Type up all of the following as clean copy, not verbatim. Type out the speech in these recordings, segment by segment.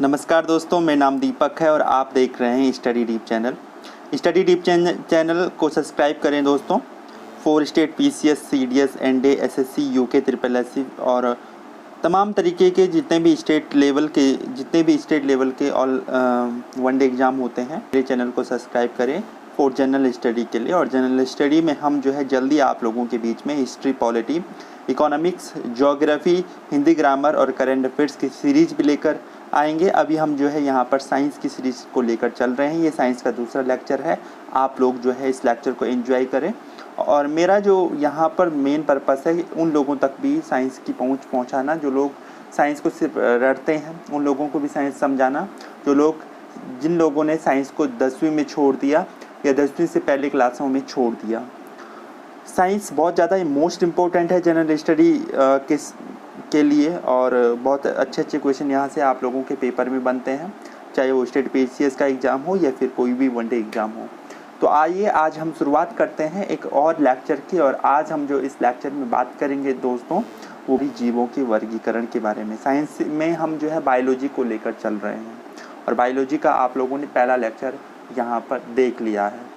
नमस्कार दोस्तों, मेरा नाम दीपक है और आप देख रहे हैं study deep channel. Study deep channel को सब्सक्राइब करें दोस्तों। 4 state PCS, CDS, NDA, SSC, UK, SSSC और तमाम तरीके के जितने भी स्टेट लेवल के ऑल वनडे एग्ज़ाम होते हैं, मेरे चैनल को सब्सक्राइब करें फॉर जनरल स्टडी के लिए। और जनरल स्टडी में हम जो है जल्दी आप लोगों के बीच में history, polity, economics, geography, Hindi grammar और करंट अफेयर्स की सीरीज़ भी लेकर आएंगे। अभी हम जो है यहाँ पर साइंस की सीरीज़ को लेकर चल रहे हैं। ये साइंस का दूसरा लेक्चर है। आप लोग जो है इस लेक्चर को एंजॉय करें। और मेरा जो यहाँ पर मेन पर्पस है उन लोगों तक भी साइंस की पहुँच पहुँचाना जो लोग साइंस को सिर्फ रटते हैं, उन लोगों को भी साइंस समझाना। जिन लोगों ने साइंस को 10वीं में छोड़ दिया या 10वीं से पहले क्लासों में छोड़ दिया। साइंस बहुत ज़्यादा मोस्ट इम्पोर्टेंट है जनरल स्टडी के लिए और बहुत अच्छे क्वेश्चन यहाँ से आप लोगों के पेपर में बनते हैं, चाहे वो स्टेट PCS का एग्ज़ाम हो या फिर कोई भी वनडे एग्ज़ाम हो। तो आइए आज हम शुरुआत करते हैं एक और लेक्चर की। और आज हम जो इस लेक्चर में बात करेंगे दोस्तों, वो भी जीवों के वर्गीकरण के बारे में। साइंस में हम जो है बायोलॉजी को लेकर चल रहे हैं और बायोलॉजी का आप लोगों ने पहला लेक्चर यहाँ पर देख लिया है।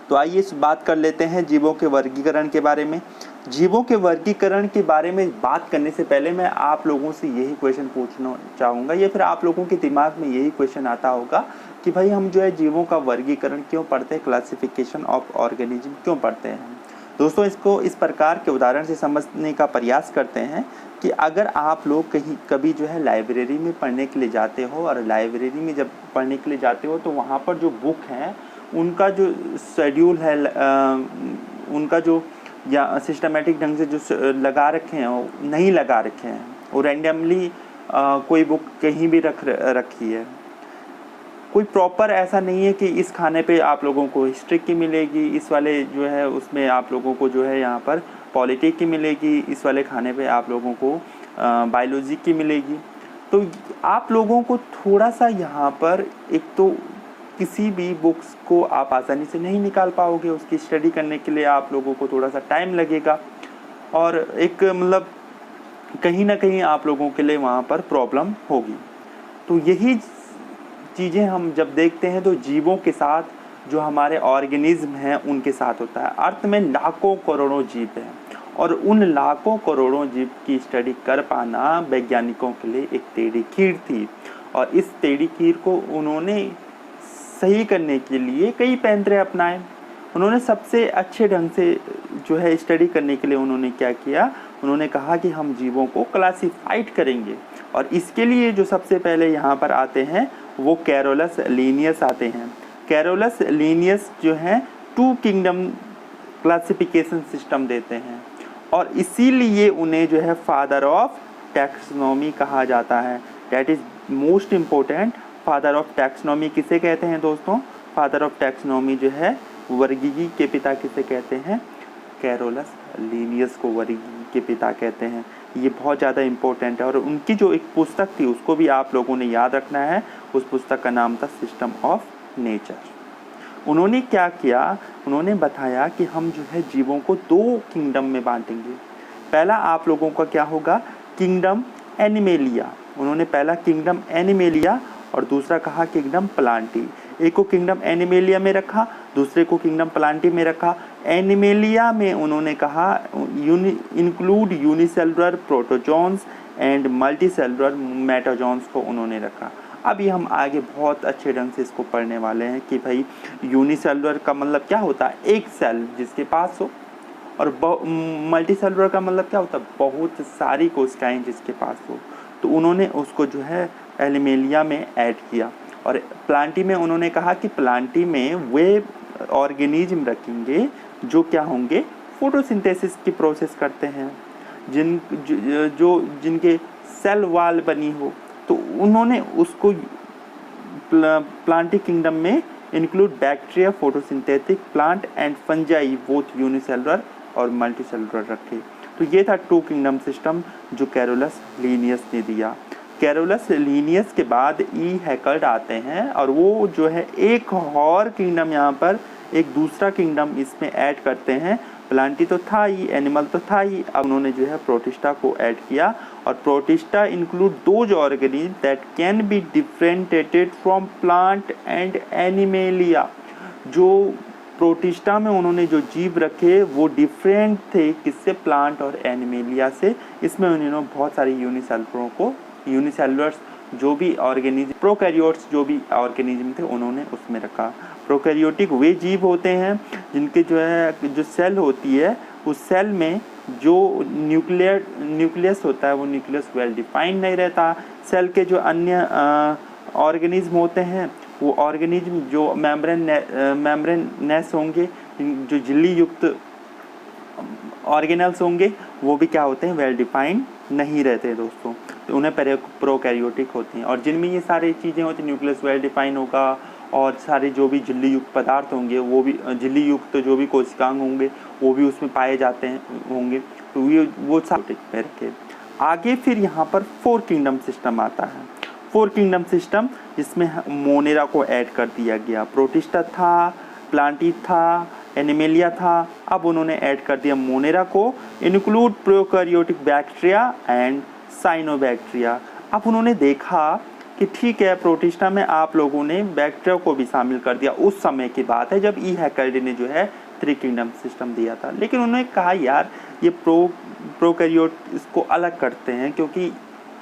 तो आइए इस बात कर लेते हैं जीवों के वर्गीकरण के बारे में। जीवों के वर्गीकरण के बारे में बात करने से पहले मैं आप लोगों से यही क्वेश्चन पूछना चाहूँगा, या फिर आप लोगों के दिमाग में यही क्वेश्चन आता होगा कि भाई हम जो है जीवों का वर्गीकरण क्यों पढ़ते हैं, क्लासिफिकेशन ऑफ ऑर्गेनिज्म क्यों पढ़ते हैं। दोस्तों, इसको इस प्रकार के उदाहरण से समझने का प्रयास करते हैं कि अगर आप लोग कभी जो है लाइब्रेरी में पढ़ने के लिए जाते हो, और लाइब्रेरी में जब पढ़ने के लिए जाते हो तो वहाँ पर जो बुक हैं उनका जो शेड्यूल है, उनका जो या सिस्टमेटिक ढंग से जो लगा रखे हैं वो नहीं लगा रखे हैं, वो रैंडमली कोई बुक कहीं भी रखी है। कोई प्रॉपर ऐसा नहीं है कि इस खाने पे आप लोगों को हिस्ट्री की मिलेगी, इस वाले जो है उसमें आप लोगों को जो है यहाँ पर पॉलिटी की मिलेगी, इस वाले खाने पे आप लोगों को बायोलॉजी की मिलेगी। तो आप लोगों को थोड़ा सा यहाँ पर एक तो किसी भी बुक्स को आप आसानी से नहीं निकाल पाओगे, उसकी स्टडी करने के लिए आप लोगों को थोड़ा सा टाइम लगेगा और एक मतलब कहीं ना कहीं आप लोगों के लिए वहाँ पर प्रॉब्लम होगी। तो यही चीज़ें हम जब देखते हैं तो जीवों के साथ जो हमारे ऑर्गेनिज्म हैं उनके साथ होता है। अर्थ में लाखों करोड़ों जीव हैं और उन लाखों करोड़ों जीव की स्टडी कर पाना वैज्ञानिकों के लिए एक टेढ़ी खीर थी। और इस टेढ़ी खीर को उन्होंने सही करने के लिए कई पैंतरे अपनाए। उन्होंने सबसे अच्छे ढंग से जो है स्टडी करने के लिए उन्होंने क्या किया, उन्होंने कहा कि हम जीवों को क्लासिफाइड करेंगे। और इसके लिए जो सबसे पहले यहाँ पर आते हैं वो कैरोलस लीनियस आते हैं। कैरोलस लीनियस जो हैं 2 किंगडम क्लासिफिकेशन सिस्टम देते हैं और इसीलिए उन्हें जो है फादर ऑफ टैक्सोनॉमी कहा जाता है। That is most important. Father of taxonomy किसे कहते हैं दोस्तों? फादर ऑफ टैक्सोनॉमी जो है वर्गीकी के पिता किसे कहते हैं? कैरोलस लीनियस को वर्गीकी के पिता कहते हैं। ये बहुत ज़्यादा इम्पोर्टेंट है और उनकी जो एक पुस्तक थी उसको भी आप लोगों ने याद रखना है। उस पुस्तक का नाम था सिस्टम ऑफ नेचर। उन्होंने क्या किया, उन्होंने बताया कि हम जो है जीवों को 2 किंगडम में बांटेंगे। पहला आप लोगों का क्या होगा, किंगडम एनिमेलिया। उन्होंने पहला किंगडम एनिमेलिया और दूसरा कहा किंगडम प्लांटी। एक को किंगडम एनिमेलिया में रखा, दूसरे को किंगडम प्लांटी में रखा। एनिमेलिया में उन्होंने कहा include unicellular protozoans and multicellular metazoans को उन्होंने रखा। अभी हम आगे बहुत अच्छे ढंग से इसको पढ़ने वाले हैं कि भाई यूनिसेलुलर का मतलब क्या होता है, एक सेल जिसके पास हो, और मल्टीसेलुलर का मतलब क्या होता है, बहुत सारी कोशिकाएं जिसके पास हो। तो उन्होंने उसको जो है एनिमेलिया में ऐड किया। और प्लांटी में उन्होंने कहा कि प्लांटी में वे ऑर्गेनिज्म रखेंगे जो क्या होंगे, फोटोसिंथेसिस की प्रोसेस करते हैं, जिनके सेल वाल बनी हो। तो उन्होंने उसको प्लांटी किंगडम में include bacteria, photosynthetic plant and fungi both unicellular और मल्टीसेलुलर रखे। तो ये था 2 किंगडम सिस्टम जो कैरोलस लीनियस ने दिया। कैरोलस लीनियस के बाद ई हैकर्ड आते हैं और वो जो है एक और किंगडम यहाँ पर एक दूसरा किंगडम इसमें ऐड करते हैं। प्लांटी तो था ही, एनिमल तो था ही, अब उन्होंने जो है प्रोटिस्टा को ऐड किया। और protista include those organism that can be differentiated from plant and animalia. जो प्रोटिस्टा में उन्होंने जो जीव रखे वो डिफरेंट थे किससे, प्लांट और एनिमेलिया से। इसमें उन्होंने बहुत सारी यूनिसेलुलर्स जो भी ऑर्गेनिज्म, प्रोकैरियोट्स जो भी ऑर्गेनिज्म थे उन्होंने उसमें रखा। प्रोकैरियोटिक वे जीव होते हैं जिनके जो सेल होती है उस सेल में जो न्यूक्लियस होता है वो न्यूक्लियस वेल डिफाइंड नहीं रहता। सेल के जो अन्य ऑर्गेनिज्म होते हैं वो ऑर्गेनिज्म जो मेम्ब्रेननेस होंगे, जो झिल्ली युक्त ऑर्गेनल्स होंगे वो भी क्या होते हैं, वेल डिफाइंड नहीं रहते दोस्तों, तो उन्हें प्रोकैरियोटिक होते हैं। और जिनमें ये सारी चीज़ें होती हैं, न्यूक्लियस वेल डिफाइन होगा और सारे जो भी झिल्ली युक्त पदार्थ होंगे वो भी, झिल्ली युक्त जो भी कोशिकांग होंगे वो भी उसमें पाए जाते होंगे, तो ये वो सारे में रखे। आगे फिर यहाँ पर 4 किंगडम सिस्टम आता है। 4 किंगडम सिस्टम जिसमें मोनेरा को ऐड कर दिया गया। प्रोटिस्टा था, प्लांटी था, एनिमेलिया था, अब उन्होंने ऐड कर दिया मोनेरा को। Include prokaryotic bacteria and cyanobacteria. अब उन्होंने देखा कि ठीक है, प्रोटिस्टा में आप लोगों ने बैक्टीरिया को भी शामिल कर दिया। उस समय की बात है जब ई हैकर्डी ने जो है 3 किंगडम सिस्टम दिया था। लेकिन उन्होंने कहा यार ये प्रोकैरियोट इसको अलग करते हैं क्योंकि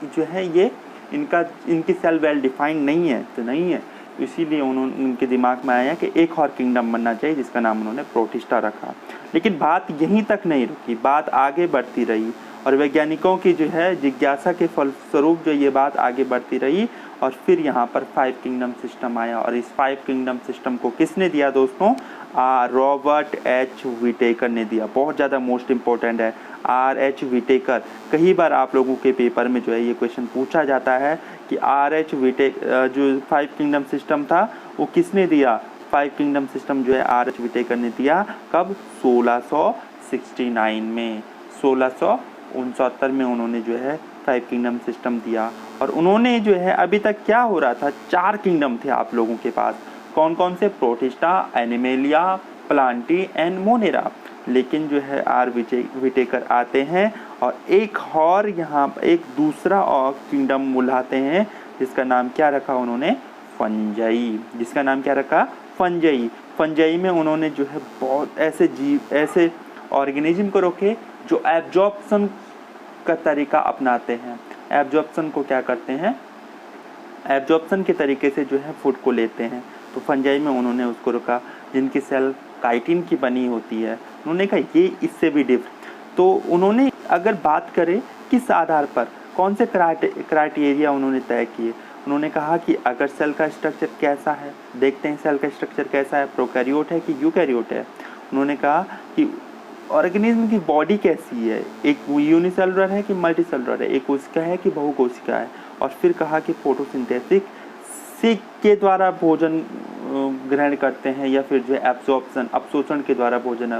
जो है ये इनकी सेल वेल डिफाइंड नहीं है, तो नहीं है, इसीलिए उनके दिमाग में आया कि एक और किंगडम बनना चाहिए जिसका नाम उन्होंने प्रोटिस्टा रखा। लेकिन बात यहीं तक नहीं रुकी, बात आगे बढ़ती रही और वैज्ञानिकों की जो है जिज्ञासा के फलस्वरूप जो ये बात आगे बढ़ती रही और फिर यहाँ पर 5 किंगडम सिस्टम आया। और इस 5 किंगडम सिस्टम को किसने दिया दोस्तों, रॉबर्ट एच विटेकर ने दिया। बहुत ज़्यादा मोस्ट इम्पोर्टेंट है, R.H. विटेकर। कई बार आप लोगों के पेपर में जो है ये क्वेश्चन पूछा जाता है कि R.H. विटेकर जो 5 किंगडम सिस्टम था वो किसने दिया। 5 किंगडम सिस्टम जो है R.H. विटेकर ने दिया। कब, 1669 में, 1669 में उन्होंने जो है 5 किंगडम सिस्टम दिया। और उन्होंने जो है अभी तक क्या हो रहा था, 4 किंगडम थे आप लोगों के पास। कौन कौन से, protista, animalia, Plantae and Monera. लेकिन जो है विटेकर आते हैं और एक और यहाँ एक दूसरा और किंगडम बुलाते हैं जिसका नाम क्या रखा उन्होंने, फंजाई। जिसका नाम क्या रखा, फंजाई। फंजाई में उन्होंने जो है बहुत ऐसे ऑर्गेनिज्म को रखे जो एब्जॉर्प्शन का तरीका अपनाते हैं। एब्जॉर्प्शन को क्या करते हैं, एब्जॉर्प्शन के तरीके से जो है फूड को लेते हैं। तो फंजाई में उन्होंने उसको रखा जिनकी सेल काइटिन की बनी होती है। उन्होंने कहा ये इससे भी डिफरेंट। तो उन्होंने अगर बात करें किस आधार पर, कौन से क्राइटेरिया उन्होंने तय किए, उन्होंने कहा कि अगर सेल का स्ट्रक्चर कैसा है, देखते हैं सेल का स्ट्रक्चर कैसा है, प्रोकैरियोट है कि यूकैरियोट है। उन्होंने कहा कि ऑर्गेनिज्म की बॉडी कैसी है, एक यूनिसेलुलर है कि मल्टीसेलुलर है, एक कोशिका है कि बहुकोशिका है। और फिर कहा कि फोटोसिंथेसिस के द्वारा भोजन ग्रहण करते हैं या फिर जो है अवशोषण के द्वारा भोजन,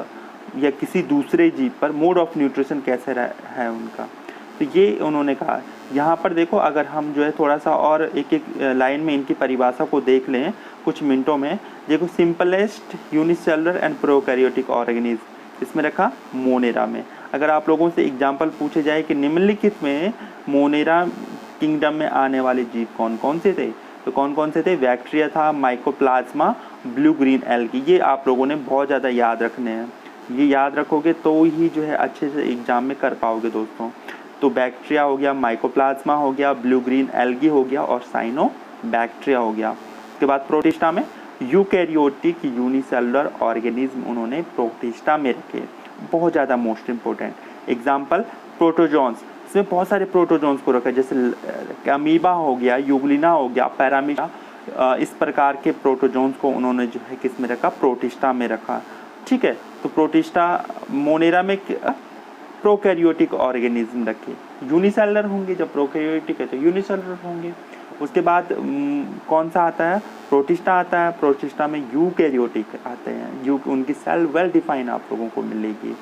या किसी दूसरे जीव पर मोड ऑफ न्यूट्रिशन कैसे है उनका। तो ये उन्होंने कहा। यहाँ पर देखो, अगर हम जो है थोड़ा सा और एक एक लाइन में इनकी परिभाषा को देख लें कुछ मिनटों में। देखो, simplest unicellular and prokaryotic organism, इसमें रखा मोनेरा में। अगर आप लोगों से एग्जाम्पल पूछे जाए कि निम्नलिखित में मोनेरा किंगडम में आने वाले जीव कौन कौन से थे, तो कौन कौन से थे, बैक्टीरिया था, माइकोप्लाज्मा, ब्लू ग्रीन एल्गी। ये आप लोगों ने बहुत ज़्यादा याद रखने हैं, ये याद रखोगे तो ही जो है अच्छे से एग्जाम में कर पाओगे दोस्तों। तो बैक्टीरिया हो गया, माइकोप्लाज्मा हो गया, ब्लू ग्रीन एल्गी हो गया और साइनो बैक्टीरिया हो गया। उसके बाद प्रोटिस्टा में यूकैरियोटिक यूनिसेलुलर ऑर्गेनिज्म उन्होंने प्रोटिस्टा में रखे, बहुत ज़्यादा मोस्ट इम्पोर्टेंट। एग्जाम्पल, प्रोटोजोन्स, इसमें बहुत सारे प्रोटोजोन्स को रखा, जैसे अमीबा हो गया, यूग्लिना हो गया, पैरामीडा, इस प्रकार के प्रोटोजोन्स को उन्होंने जो है किस में रखा, प्रोटिस्टा में रखा। ठीक है, तो प्रोटिस्टा मोनेरा में प्रोकैरियोटिक ऑर्गेनिज्म रखे, यूनिसेलुलर होंगे, जब प्रोकैरियोटिक है तो यूनिसेलुलर होंगे। उसके बाद कौन सा आता है, प्रोटिस्टा आता है। प्रोटिस्टा में यूकैरियोटिक आते हैं, उनकी सेल वेल डिफाइन आप लोगों को मिलेगी।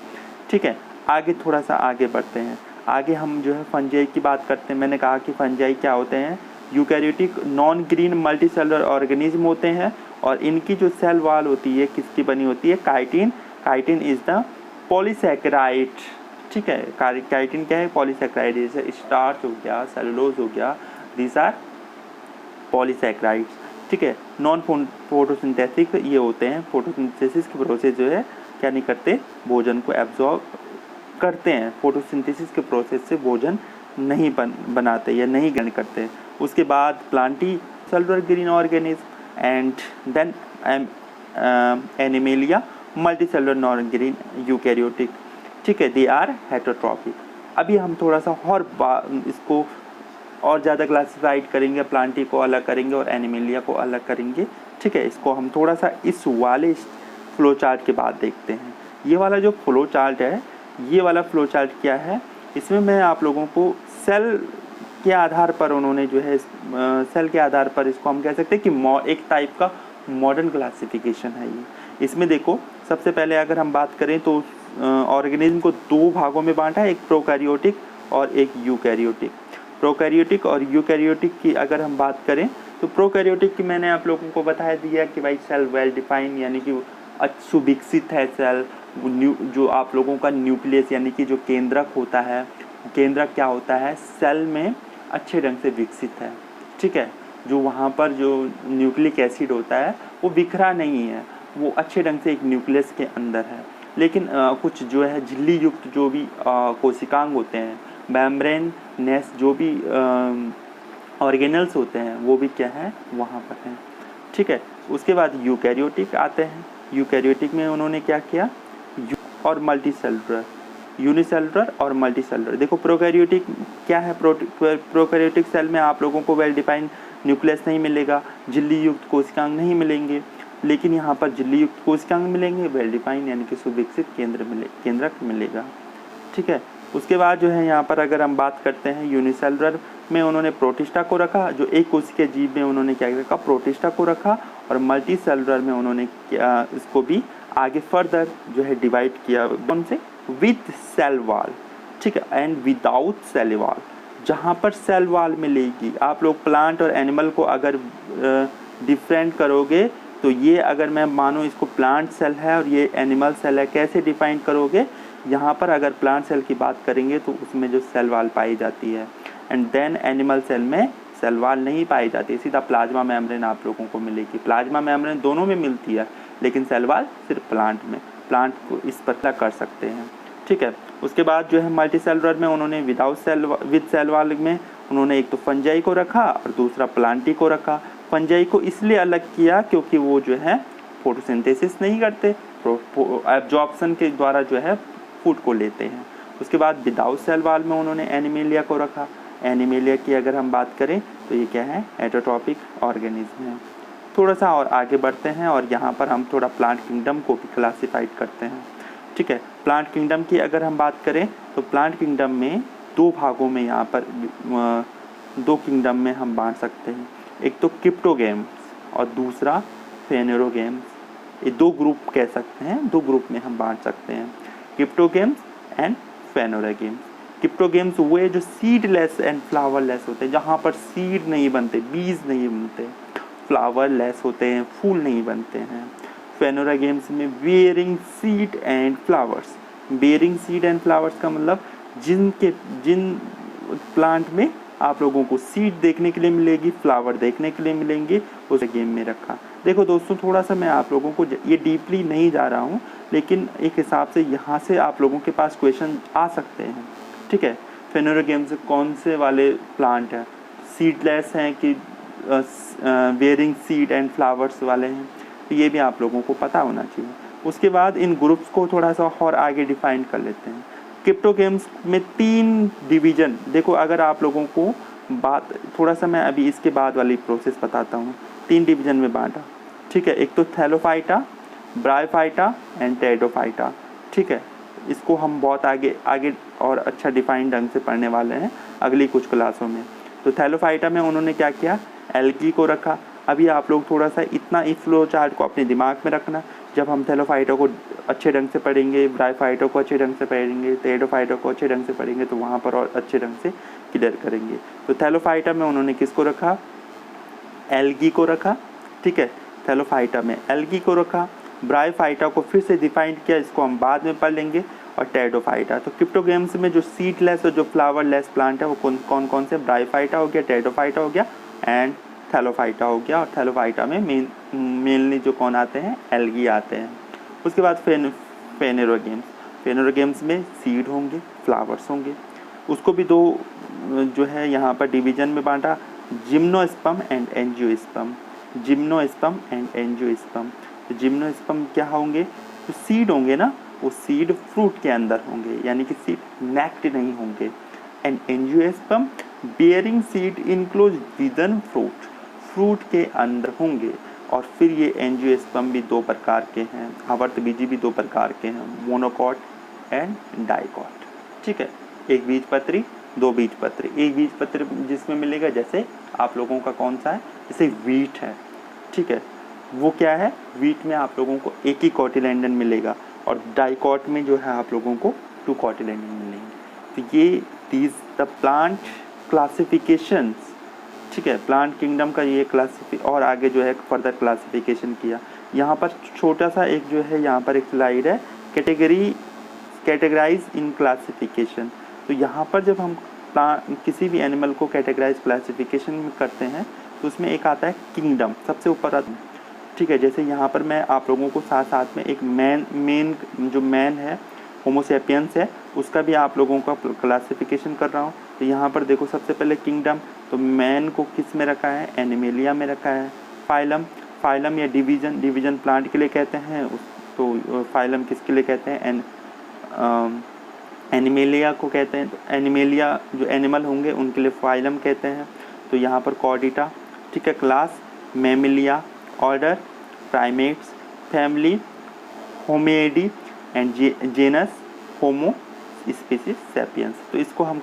ठीक है, आगे थोड़ा सा आगे बढ़ते हैं। आगे हम जो है फंजाई की बात करते हैं। मैंने कहा कि फंजाई क्या होते हैं, eukaryotic non green multicellular organism होते हैं और इनकी जो सेल वॉल होती है किसकी बनी होती है, chitin. Chitin is the polysaccharide, ठीक है। काइटिन क्या है? पॉलीसैकेराइड, जैसे स्टार्च हो गया, सेलुलोज हो गया, दीज आर पॉलीसैकेराइड्स, ठीक है। नॉन फोटोसिंथेटिक ये होते हैं, फोटोसिंथेसिस के प्रोसेस जो है क्या नहीं करते, भोजन को एब्जॉर्ब करते हैं, फोटोसिंथेसिस के प्रोसेस से भोजन नहीं बनाते या नहीं ग्रहण करते। उसके बाद Plantae cellular green organism and then Animalia multicellular non green eukaryotic, ठीक है, दे आर हेटरोट्रॉफिक। अभी हम थोड़ा सा और इसको और ज़्यादा क्लासिफाइड करेंगे, प्लांटी को अलग करेंगे और एनिमेलिया को अलग करेंगे, ठीक है। इसको हम थोड़ा सा इस वाले फ्लो चार्ट के बाद देखते हैं। ये वाला जो फ्लो चार्ट है, ये वाला फ्लो चार्ट क्या है, इसमें मैं आप लोगों को सेल के आधार पर उन्होंने जो है सेल के आधार पर इसको हम कह सकते हैं कि एक टाइप का मॉडर्न क्लासिफिकेशन है ये। इसमें देखो, सबसे पहले अगर हम बात करें तो ऑर्गेनिज्म को दो भागों में बांटा है, एक प्रोकैरियोटिक और एक यूकैरियोटिक। प्रोकैरियोटिक और यूकैरियोटिक की अगर हम बात करें तो प्रोकैरियोटिक की मैंने आप लोगों को बता दिया कि भाई सेल वेल डिफाइन, यानी कि सुविकसित है सेल। जो आप लोगों का न्यूक्लियस यानी कि जो केंद्रक होता है, केंद्रक क्या होता है, सेल में अच्छे ढंग से विकसित है, ठीक है। जो वहाँ पर जो न्यूक्लिक एसिड होता है वो बिखरा नहीं है, वो अच्छे ढंग से एक न्यूक्लियस के अंदर है। लेकिन कुछ जो है झिल्ली युक्त जो भी कोशिकांग होते हैं, मेम्ब्रेन नेस जो भी ऑर्गेनल्स होते हैं, वो भी क्या है, वहाँ पर हैं, ठीक है। उसके बाद यूकैरियोटिक आते हैं। यूकैरियोटिक में उन्होंने क्या किया, और मल्टीसेलुलर, यूनिसेलुलर और मल्टीसेलुलर। देखो प्रोकैरियोटिक क्या है, प्रोकैरियोटिक सेल में आप लोगों को वेल डिफाइंड न्यूक्लियस नहीं मिलेगा, झिल्ली युक्त कोशिकांग नहीं मिलेंगे, लेकिन यहाँ पर झिल्ली युक्त कोशिकांग मिलेंगे, वेल डिफाइंड यानी कि सुविकसित केंद्रक मिलेगा, ठीक है। उसके बाद जो है यहाँ पर अगर हम बात करते हैं यूनिसेलुलर में उन्होंने प्रोटिस्टा को रखा, जो एक कोशिकीय जीव में उन्होंने क्या रखा, प्रोटिस्टा को रखा। और मल्टीसेलुलर में उन्होंने क्या इसको भी आगे फर्दर जो है डिवाइड किया, कौन से, विथ सेल वॉल, ठीक है, एंड विदाउट सेल वॉल। जहाँ पर सेल वॉल मिलेगी, आप लोग प्लांट और एनिमल को अगर डिफरेंट करोगे तो ये अगर मैं मानो इसको प्लांट सेल है और ये एनिमल सेल है, कैसे डिफाइन करोगे, यहाँ पर अगर प्लांट सेल की बात करेंगे तो उसमें जो सेल वॉल पाई जाती है, एंड देन एनिमल सेल में सेल वॉल नहीं पाई जाती, सीधा प्लाज्मा मेम्ब्रेन आप लोगों को मिलेगी। प्लाज्मा मेम्ब्रेन दोनों में मिलती है, लेकिन सेल वॉल सिर्फ प्लांट में, प्लांट को इस पर कर सकते हैं, ठीक है। उसके बाद जो है मल्टीसेलुलर में उन्होंने विद सेल वॉल में उन्होंने एक तो फंजाई को रखा और दूसरा प्लांटी को रखा। फंजाई को इसलिए अलग किया क्योंकि वो जो है फोटोसिंथेसिस नहीं करते, एब्जॉर्प्शन के द्वारा जो है फूड को लेते हैं। उसके बाद विदाउट सेल वॉल में उन्होंने एनिमेलिया को रखा। एनिमेलिया की अगर हम बात करें तो ये क्या है, हेटरोट्रॉपिक ऑर्गेनिज्म है। थोड़ा सा और आगे बढ़ते हैं और यहाँ पर हम थोड़ा प्लांट किंगडम को भी क्लासिफाइड करते हैं, ठीक है। प्लांट किंगडम की अगर हम बात करें तो प्लांट किंगडम में दो भागों में यहाँ पर दो किंगडम में हम बांट सकते हैं, एक तो क्रिप्टोगेम्स और दूसरा फेनोरोगेम्स। ये दो ग्रुप कह सकते हैं, दो ग्रुप में हम बांट सकते हैं, क्रिप्टोगेम्स एंड फेनोरोगेम्स। क्रिप्टोगेम्स वो जो सीडलेस एंड फ्लावरलेस होते हैं, जहाँ पर सीड नहीं बनते, बीज नहीं बनते, फ्लावरलेस होते हैं, फूल नहीं बनते हैं। फेनोरोगेम्स में bearing seed and flowers. Bearing seed and flowers का मतलब जिन प्लांट में आप लोगों को सीड देखने के लिए मिलेगी, फ्लावर देखने के लिए मिलेंगे, उस गेम में रखा। देखो दोस्तों, थोड़ा सा मैं आप लोगों को ये डीपली नहीं जा रहा हूँ, लेकिन एक हिसाब से यहाँ से आप लोगों के पास क्वेश्चन आ सकते हैं, ठीक है। फेनोरोगेम्स कौन से वाले प्लांट हैं, सीडलेस हैं कि बेयरिंग सीड एंड फ्लावर्स वाले हैं, तो ये भी आप लोगों को पता होना चाहिए। उसके बाद इन ग्रुप्स को थोड़ा सा और आगे डिफाइन कर लेते हैं। क्रिप्टोगेम्स में 3 डिवीज़न, देखो अगर आप लोगों को बात थोड़ा सा मैं अभी इसके बाद वाली प्रोसेस बताता हूँ। 3 डिवीज़न में बांटा, ठीक है। एक तो थैलोफाइटा, ब्रायोफाइटा एंड टेरिडोफाइटा, ठीक है। इसको हम बहुत आगे और अच्छा डिफाइन ढंग से पढ़ने वाले हैं अगली कुछ क्लासों में। तो थैलोफाइटा में उन्होंने क्या किया, एल्गी को रखा। अभी आप लोग थोड़ा सा इतना इस फ्लो चार्ट को अपने दिमाग में रखना, जब हम थैलोफाइटा को अच्छे ढंग से पढ़ेंगे, ब्रायोफाइटा को अच्छे ढंग से पढ़ेंगे, टेरिडोफाइटा को अच्छे ढंग से पढ़ेंगे, तो वहाँ पर और अच्छे ढंग से क्लियर करेंगे। तो थैलोफाइटा में उन्होंने किसको रखा, एल्गी को रखा, ठीक है। थैलोफाइटा में एल्गी को रखा। ब्रायोफाइटा को फिर से डिफाइन किया, इसको हम बाद में पढ़ लेंगे, और टेरिडोफाइटा। तो क्रिप्टोगेम्स में जो सीडलेस और जो फ्लावरलेस प्लांट है वो कौन कौन से, ब्रायोफाइटा हो गया, टेरिडोफाइटा हो गया एंड थैलोफाइटा हो गया। और थैलोफाइटा में मेनली जो कौन आते हैं, एल्गी आते हैं। उसके बाद फेनेरोगेम्स, फेनेरोगेम्स में सीड होंगे, फ्लावर्स होंगे। उसको भी दो जो है यहाँ पर डिवीजन में बांटा, gymnosperm and angiosperm, gymnosperm and angiosperm. तो जिम्नोस्पर्म क्या होंगे, तो सीड होंगे ना, वो सीड फ्रूट के अंदर होंगे, यानी कि सीड नेक्ट नहीं होंगे। And angiosperm bearing seed enclose within fruit, fruit के अंदर होंगे। और फिर ये एंजियोस्पर्म भी दो प्रकार के हैं, आवर्तबीजी भी दो प्रकार के हैं, मोनोकॉट एंड डाइकॉट। ठीक है, एक बीजपत्री, दो बीजपत्री। एक बीजपत्री जिसमें मिलेगा, जैसे आप लोगों का कौन सा है, जैसे वीट है, ठीक है, वो क्या है, वीट में आप लोगों को एक ही कॉटिलेडन मिलेगा, और डाइकॉट में जो है आप लोगों को 2 कॉटिलेडन मिलेंगे। तो ये दीज द प्लांट क्लासिफिकेशंस, ठीक है, प्लांट किंगडम का ये और आगे जो है फर्दर क्लासिफिकेशन किया। यहाँ पर छोटा सा एक जो है यहाँ पर एक स्लाइड है, कैटेगराइज इन क्लासिफिकेशन। तो यहाँ पर जब हम किसी भी एनिमल को कैटेगराइज क्लासिफिकेशन में करते हैं तो उसमें एक आता है किंगडम, सबसे ऊपर आता है, ठीक है। जैसे यहाँ पर मैं आप लोगों को साथ साथ में एक मैन है, होमो सैपियंस है, उसका भी आप लोगों का क्लासिफिकेशन कर रहा हूँ। तो यहाँ पर देखो, सबसे पहले किंगडम, तो मैन को किस में रखा है, एनिमेलिया में रखा है। फाइलम या डिवीजन प्लांट के लिए कहते हैं, तो फाइलम किसके लिए कहते हैं, एनिमेलिया को कहते हैं। तो एनिमेलिया जो एनिमल होंगे उनके लिए फाइलम कहते हैं। तो यहाँ पर कॉर्डिटा, ठीक है, class Mammalia, order Primates, family Hominidae and genus Homo species sapiens. तो इसको हम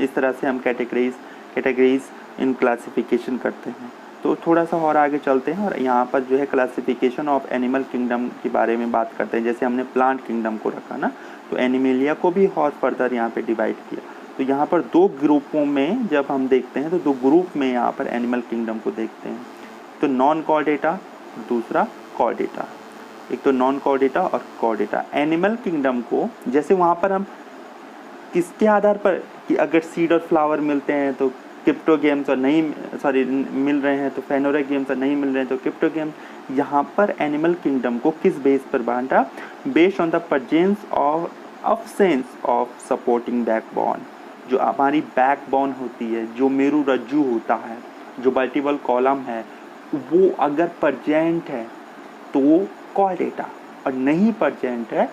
इस तरह से हम कैटेगरीज इन क्लासिफिकेशन करते हैं। तो थोड़ा सा और आगे चलते हैं और यहाँ पर जो है क्लासिफिकेशन ऑफ एनिमल किंगडम के बारे में बात करते हैं। जैसे हमने प्लांट किंगडम को रखा ना, तो एनिमेलिया को भी और फर्दर यहाँ पे डिवाइड किया। तो यहाँ पर 2 ग्रुपों में जब हम देखते हैं तो 2 ग्रुप में यहाँ पर एनिमल किंगडम को देखते हैं। तो नॉन कॉर्डेटा, दूसरा कॉर्डेटा, एक तो नॉन कॉर्डेटा और कॉर्डेटा। एनिमल किंगडम को जैसे वहाँ पर हम किसके आधार पर, कि अगर सीड और फ्लावर मिलते हैं तो क्रिप्टोगेम्स, और नहीं मिल रहे हैं तो फेनोरोगेम्स, और नहीं मिल रहे हैं तो क्रिप्टोगेम्स। यहाँ पर एनिमल किंगडम को किस बेस पर बांटा, based on the presence of absence of supporting backbone. जो हमारी बैकबोन होती है, जो मेरु रज्जु होता है, जो वर्टिब्रल कॉलम है, वो अगर प्रेजेंट है तो कॉर्डेटा, और नहीं प्रेजेंट है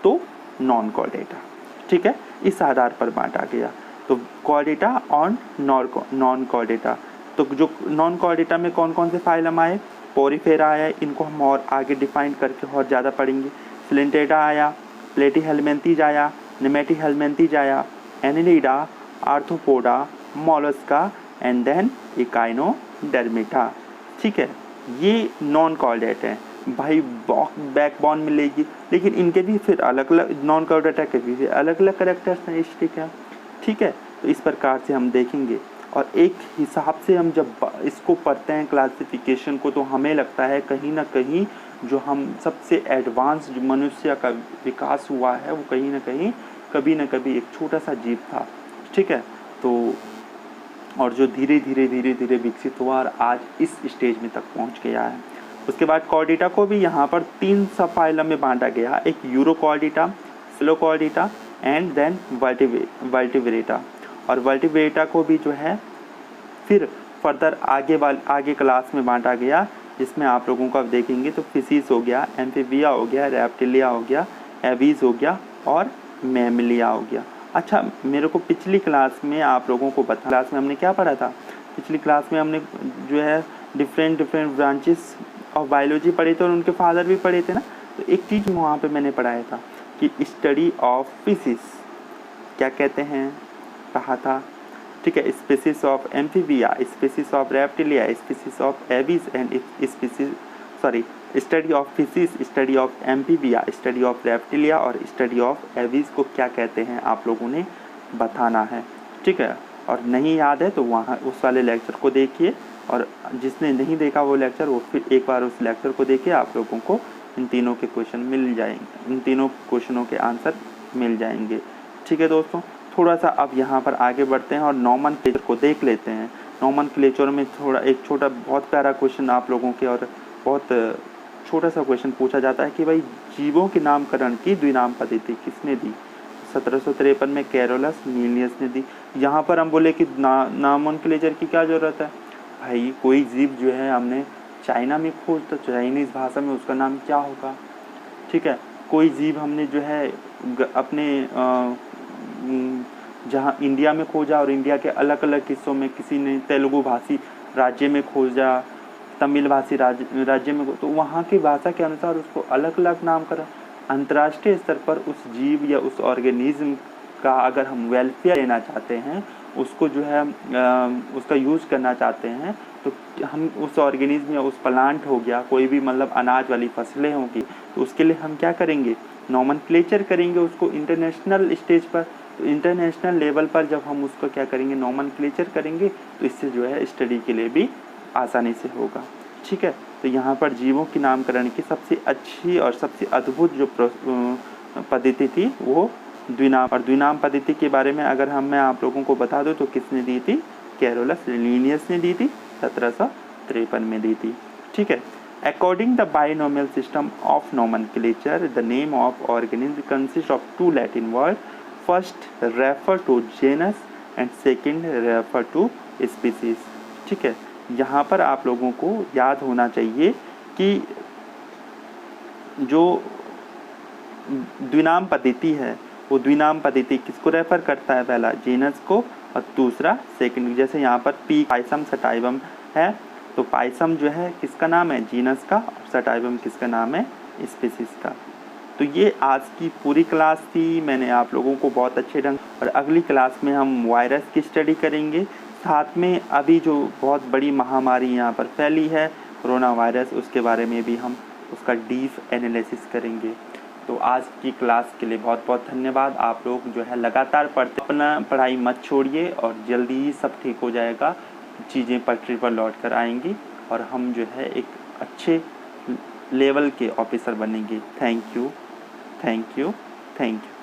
तो नॉन कॉर्डेटा, ठीक है। इस आधार पर बांटा गया। तो कॉर्डेटा और नॉन कॉर्डेटा। तो जो नॉन कॉर्डेटा में कौन कौन से फाइलम आए, पोरीफेरा आया, इनको हम और आगे डिफाइन करके और ज़्यादा पढ़ेंगे। सिलेंटेडा आया, प्लेटीहेलमिन्थीज आया, नेमेटीहेलमिन्थीज आया, Annelida, Arthropoda, Mollusca and then Echinodermata, ठीक है। ये नॉन कॉर्डेट हैं भाई, बैकबोन मिलेगी, लेकिन इनके भी फिर अलग अलग, नॉन कॉर्डेटा के भी अलग अलग कैरेक्टरिस्टिक है, ठीक है। तो इस प्रकार से हम देखेंगे और एक हिसाब से हम जब इसको पढ़ते हैं क्लासिफिकेशन को, तो हमें लगता है कहीं ना कहीं जो हम सबसे एडवांस जो मनुष्य का विकास हुआ है वो कहीं ना कहीं कभी ना कभी एक छोटा सा जीव था, ठीक है। तो और जो धीरे धीरे विकसित हुआ और आज इस स्टेज में तक पहुंच गया है। उसके बाद कॉर्डेटा को भी यहाँ पर 3 सब फाइलम में बांटा गया, एक यूरोकॉर्डेटा, फिलोकॉर्डेटा एंड देन वर्टिब्रेटा। और वर्टिब्रेटा को भी जो है फिर फर्दर आगे क्लास में बांटा गया, जिसमें आप लोगों को अब देखेंगे तो फिशिस हो गया, एम्फीबिया हो गया, रेप्टिलिया हो गया, एवीज हो गया और मैमिलिया हो गया। अच्छा, मेरे को पिछली क्लास में आप लोगों को बता, क्लास में हमने क्या पढ़ा था, पिछली क्लास में हमने जो है डिफरेंट ब्रांचेस ऑफ बायोलॉजी पढ़े थे और उनके फादर भी पढ़े थे ना। तो एक चीज़ वहाँ पे मैंने पढ़ाया था कि स्टडी ऑफ फिशिस क्या कहते हैं, कहा था, ठीक है। Species of amphibia, species of reptilia, species of aves and study of fishes, study of amphibia, study of reptilia और स्टडी ऑफ एवीज को क्या कहते हैं आप लोगों ने बताना है, ठीक है। और नहीं याद है तो वहाँ उस वाले लेक्चर को देखिए, और जिसने नहीं देखा वो लेक्चर वो फिर एक बार उस लेक्चर को देखिए, आप लोगों को इन तीनों के क्वेश्चन मिल जाएंगे, इन तीनों क्वेश्चनों के आंसर मिल जाएंगे। ठीक है दोस्तों, थोड़ा सा अब यहाँ पर आगे बढ़ते हैं और नॉमेनक्लेचर को देख लेते हैं। नॉमेनक्लेचर में थोड़ा एक छोटा बहुत प्यारा क्वेश्चन आप लोगों के और बहुत छोटा सा क्वेश्चन पूछा जाता है कि भाई जीवों के नामकरण की द्विनाम पद्धति किसने दी। 1753 में कैरोलस लीनियस ने दी। यहाँ पर हम बोले कि नॉमेनक्लेचर की क्या ज़रूरत है भाई, कोई जीव जो है हमने चाइना में खोज तो चाइनीज़ भाषा में उसका नाम क्या होगा। ठीक है, कोई जीव हमने जो है अपने जहाँ इंडिया में खोजा और इंडिया के अलग अलग हिस्सों में किसी ने तेलुगु भाषी राज्य में खोजा, तमिल भाषी राज्य में, तो वहाँ की भाषा के अनुसार उसको अलग अलग नामकरण। अंतर्राष्ट्रीय स्तर पर उस जीव या उस ऑर्गेनिज्म का अगर हम वेलफेयर लेना चाहते हैं, उसको जो है उसका यूज़ करना चाहते हैं, तो हम उस ऑर्गेनिज्म या उस प्लांट हो गया, कोई भी मतलब अनाज वाली फसलें होंगी, तो उसके लिए हम क्या करेंगे, नॉमेनक्लेचर करेंगे उसको इंटरनेशनल स्टेज पर। तो इंटरनेशनल लेवल पर जब हम उसको क्या करेंगे, नॉमेनक्लेचर करेंगे, तो इससे जो है स्टडी के लिए भी आसानी से होगा। ठीक है, तो यहाँ पर जीवों की नामकरण की सबसे अच्छी और सबसे अद्भुत जो पद्धति थी वो द्विनाम। और द्विनाम पद्धति के बारे में अगर मैं आप लोगों को बता दूं तो किसने दी थी, कैरोलस लीनियस ने दी थी, 1753 में दी थी। ठीक है, according the binomial system of nomenclature the name of organism consist of two Latin word, first refer to genus and second refer to species. ठीक है, यहाँ पर आप लोगों को याद होना चाहिए कि जो द्विनाम पद्धति है वो द्विनाम पद्धति किसको रेफर करता है, पहला जीनस को और दूसरा सेकंड। जैसे यहाँ पर पी पाइसम सटाइवम है, तो पाइसम जो है किसका नाम है, जीनस का, और सटाइवम किसका नाम है, स्पीसीज का। तो ये आज की पूरी क्लास थी, मैंने आप लोगों को बहुत अच्छे ढंग, और अगली क्लास में हम वायरस की स्टडी करेंगे, साथ में अभी जो बहुत बड़ी महामारी यहाँ पर फैली है कोरोना वायरस, उसके बारे में भी हम उसका डीप एनालिसिस करेंगे। तो आज की क्लास के लिए बहुत बहुत धन्यवाद। आप लोग जो है लगातार पढ़ते, अपना पढ़ाई मत छोड़िए और जल्दी ही सब ठीक हो जाएगा, चीज़ें पटरी पर लौट कर आएंगी और हम जो है एक अच्छे लेवल के ऑफिसर बनेंगे। Thank you, thank you, thank you.